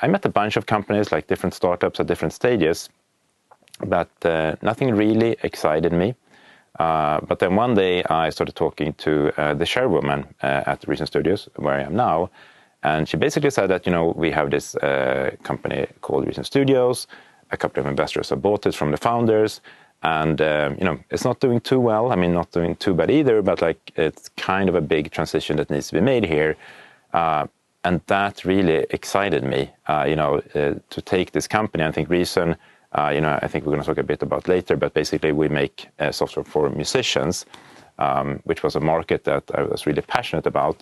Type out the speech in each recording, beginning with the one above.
I met a bunch of companies, like different startups at different stages, but nothing really excited me. But then one day I started talking to the chairwoman at Reason Studios, where I am now, and she basically said that, we have this company called Reason Studios. A couple of investors have bought it from the founders, and it's not doing too well. I mean, not doing too bad either, but like it's kind of a big transition that needs to be made here. And that really excited me, to take this company. I think Reason, I think we're going to talk a bit about later, but basically we make software for musicians, which was a market that I was really passionate about.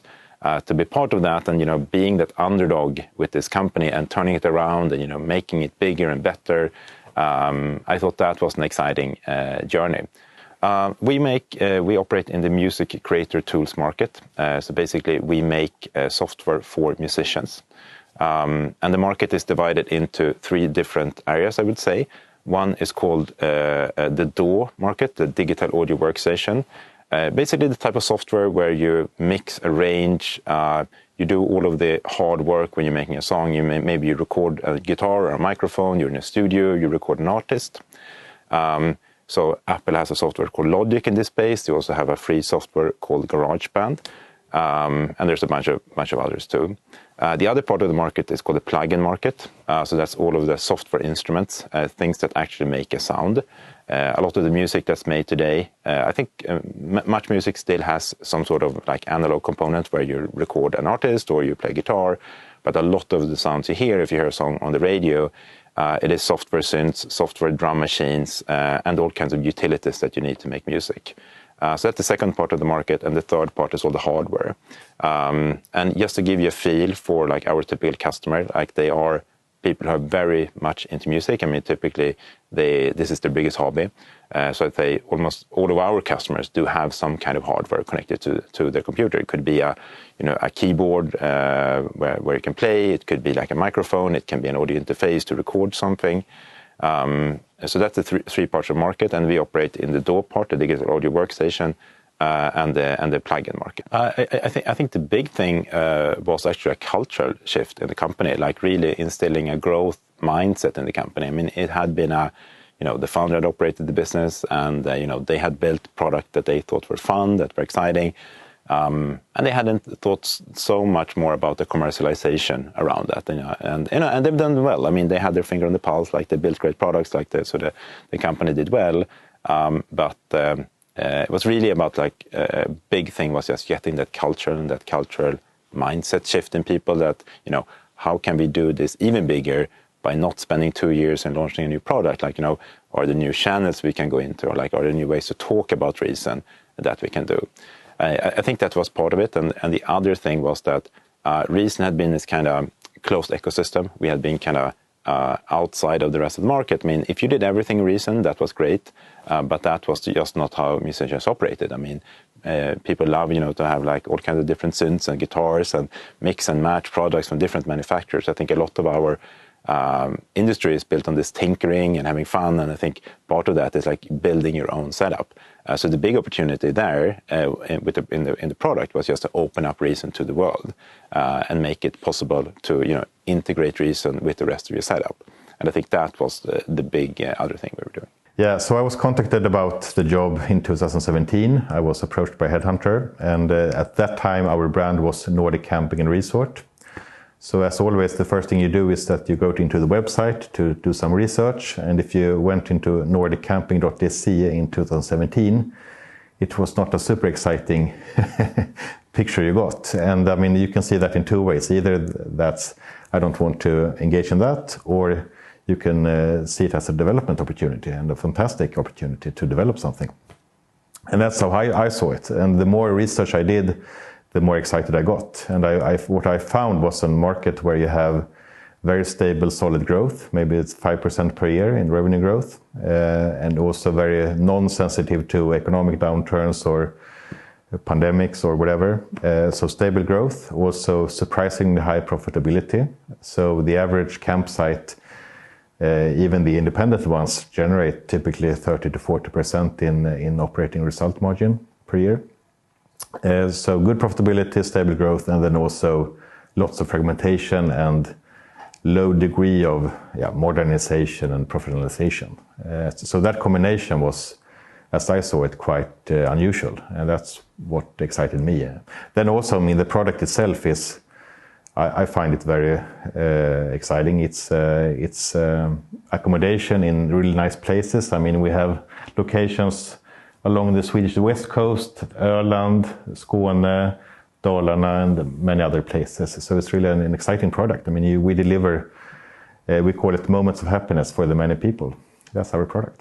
To be part of that and, being that underdog with this company and turning it around and, making it bigger and better, I thought that was an exciting journey. We operate in the music creator tools market. So basically we make software for musicians. And the market is divided into 3 different areas, I would say. One is called the DAW market, the digital audio workstation. Basically the type of software where you mix, arrange, you do all of the hard work when you're making a song. Maybe you record a guitar or a microphone, you're in a studio, you record an artist. So Apple has a software called Logic in this space. They also have a free software called GarageBand. And there's a bunch of others too. The other part of the market is called the plugin market. So that's all of the software instruments, things that actually make a sound. A lot of the music that's made today, I think much music still has some sort of like analog component where you record an artist or you play guitar. But a lot of the sounds you hear, if you hear a song on the radio, it is software synths, software drum machines, and all kinds of utilities that you need to make music. So that's the second part of the market, and the third part is all the hardware. And just to give you a feel for like our typical customer, like they are people who are very much into music. I mean, typically this is their biggest hobby. So I'd say almost all of our customers do have some kind of hardware connected to their computer. It could be a keyboard where you can play. It could be like a microphone. It can be an audio interface to record something. So that's the three parts of the market, and we operate in the DAW part, the digital audio workstation, and the plugin market. I think the big thing was actually a cultural shift in the company, like really instilling a growth mindset in the company. I mean, it had been the founder had operated the business, and they had built product that they thought were fun, that were exciting. And they hadn't thought so much more about the commercialization around that, and they've done well. I mean, they had their finger on the pulse, like they built great products, like so the company did well. But it was really about like a big thing was just getting that culture and that cultural mindset shift in people. That how can we do this even bigger by not spending 2 years and launching a new product? Like are there new channels we can go into, or like are there new ways to talk about Reason that we can do? I think that was part of it, and the other thing was that Reason had been this kind of closed ecosystem. We had been kind of outside of the rest of the market. I mean, if you did everything Reason, that was great, but that was just not how musicians operated. I mean, people love to have like all kinds of different synths and guitars and mix and match products from different manufacturers. I think a lot of our industry is built on this tinkering and having fun, and I think part of that is like building your own setup. So the big opportunity there in the product was just to open up Reason to the world and make it possible to integrate Reason with the rest of your setup. And I think that was the big other thing we were doing. Yeah, so I was contacted about the job in 2017. I was approached by a headhunter, and at that time our brand was Nordic Camping and Resort. So as always, the first thing you do is that you go into the website to do some research. And if you went into nordiccamping.se in 2017, it was not a super exciting picture you got. And I mean, you can see that in 2 ways. Either that's, I don't want to engage in that, or you can see it as a development opportunity and a fantastic opportunity to develop something. And that's how I saw it. And the more research I did, the more excited I got. And what I found was a market where you have very stable, solid growth. Maybe it's 5% per year in revenue growth, and also very non-sensitive to economic downturns or pandemics or whatever. So stable growth, also surprisingly high profitability. So the average campsite, even the independent ones, generate typically 30 to 40% in operating result margin per year. So good profitability, stable growth, and then also lots of fragmentation and low degree of modernization and professionalization. So that combination was, as I saw it, quite unusual, and that's what excited me. Then also, I mean, the product itself is, I find it very exciting. It's accommodation in really nice places. I mean, we have locations along the Swedish west coast, Öland, Skåne, Dalarna, and many other places. So it's really an exciting product. I mean, we deliver, we call it moments of happiness for the many people. That's our product.